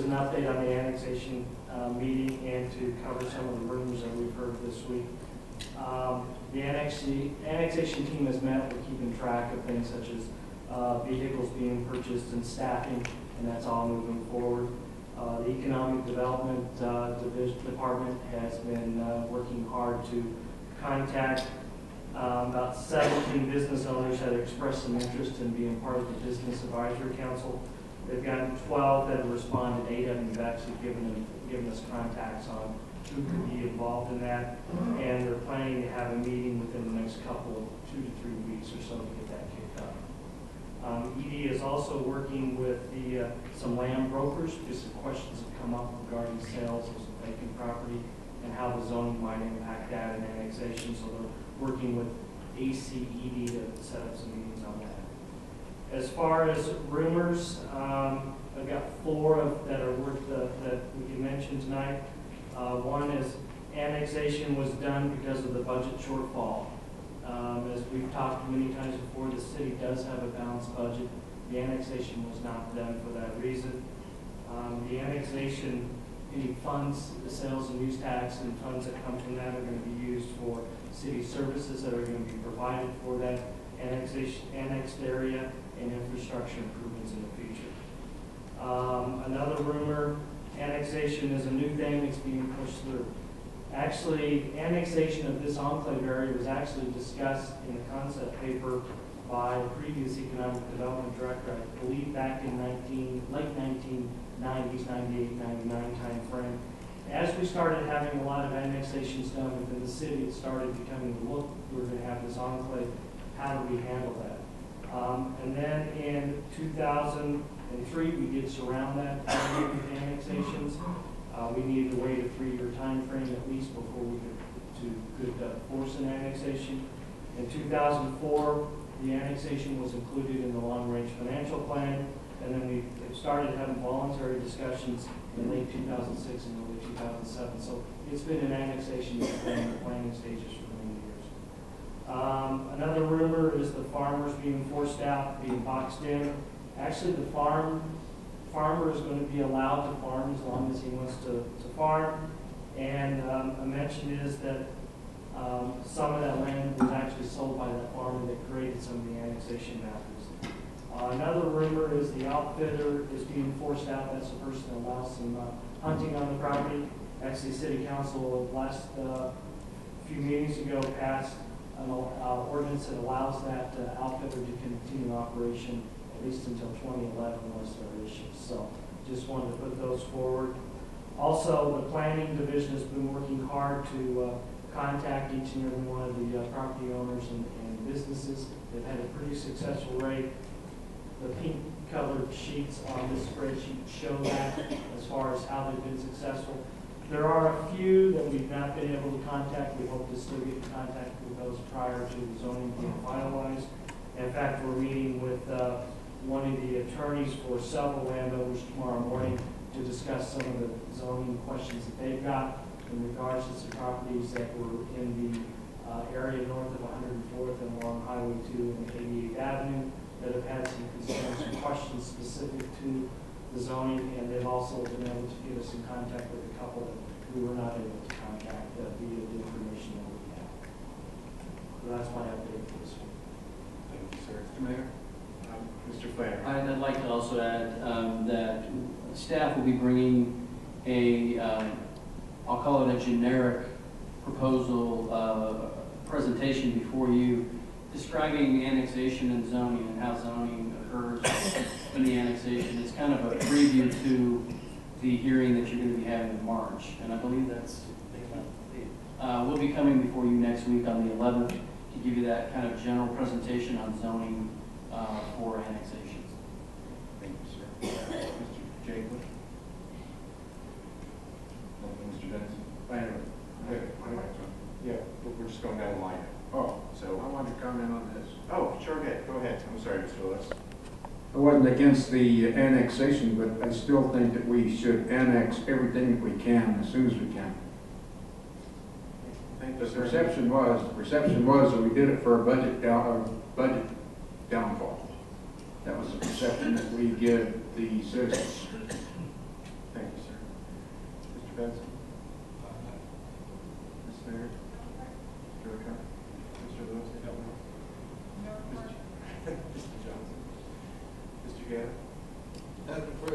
an update on the annexation meeting and to cover some of the rumors that we've heard this week. The annexation team has met with keeping track of things such as vehicles being purchased and staffing, and that's all moving forward. The Economic Development Department has been working hard to contact about 17 business owners that have expressed some interest in being part of the Business Advisory Council. They've gotten 12 that have responded. 8 of them have actually given us contacts on who could be involved in that, and they're planning to have a meeting within the next couple of 2 to 3 weeks or so to get that kicked off. ED is also working with some land brokers because some questions have come up regarding sales of some vacant property and how the zoning might impact that in annexation. So they're working with ACED to set up some meetings on that. As far as rumors, I've got 4 that are worth that we can mention tonight. One is annexation was done because of the budget shortfall. As we've talked many times before, the city does have a balanced budget. The annexation was not done for that reason. The annexation, any funds, the sales and use tax and funds that come from that are going to be used for city services that are going to be provided for that annexed area and infrastructure improvements in the future. Another rumor, annexation is a new thing that's being pushed through. Actually, annexation of this enclave area was actually discussed in a concept paper by a previous economic development director, I believe back in late 1990s, 98, 99 time frame. As we started having a lot of annexations done within the city, it started becoming, look, we're going to have this enclave, how do we handle that? And then in 2003, we did surround that with annexations. We needed to wait a 3-year time frame at least before we could force an annexation. In 2004, the annexation was included in the long-range financial plan, and then we started having voluntary discussions in late 2006 and early 2007. So it's been an annexation that's been in the planning stages for many years. Another rumor is the farmers being forced out, being boxed in. Actually, the farmer is going to be allowed to farm as long as he wants to farm. And a mention is that some of that land was actually sold by that farmer that created some of the annexation matters. Another rumor is the outfitter is being forced out. That's the person that allows some hunting on the property. Actually, City Council last few meetings ago passed an ordinance that allows that outfitter to continue operation at least until 2011 unless there are issues. So just wanted to put those forward. Also, the planning division has been working hard to contact each and every one of the property owners and businesses. They've had a pretty successful rate. The pink colored sheets on this spreadsheet show that as far as how they've been successful. There are a few that we've not been able to contact. We hope to still get in contact with those prior to the zoning being finalized. In fact, we're meeting with one of the attorneys for several landowners tomorrow morning to discuss some of the zoning questions that they've got in regards to some properties that were in the area north of 104th and along Highway 2 and 88th Avenue that have had some concerns and questions specific to the zoning, and they've also been able to get us in contact with a couple that we were not able to contact via the information that we have. So that's my update for this week. Thank you, sir. Mr. Mayor? Mr. Flannery. I'd like to also add that staff will be bringing a, I'll call it a generic proposal presentation before you describing annexation and zoning and how zoning occurs in the annexation. It's kind of a preview to the hearing that you're going to be having in March. And I believe that's, we'll be coming before you next week on the 11th to give you that kind of general presentation on zoning for annexation. Thank you, sir. Mr. Jacob? Mr. Denson? Flannery. Yeah, we're just going down the line. Oh, So, I wanted to comment on this. oh, sure, go ahead. I'm sorry, Mr. Lewis. I wasn't against the annexation, but I still think that we should annex everything we can as soon as we can. Thank The you, sir. perception was that we did it for a budget downfall. That was the perception that we give the citizens. Thank Janet? That's the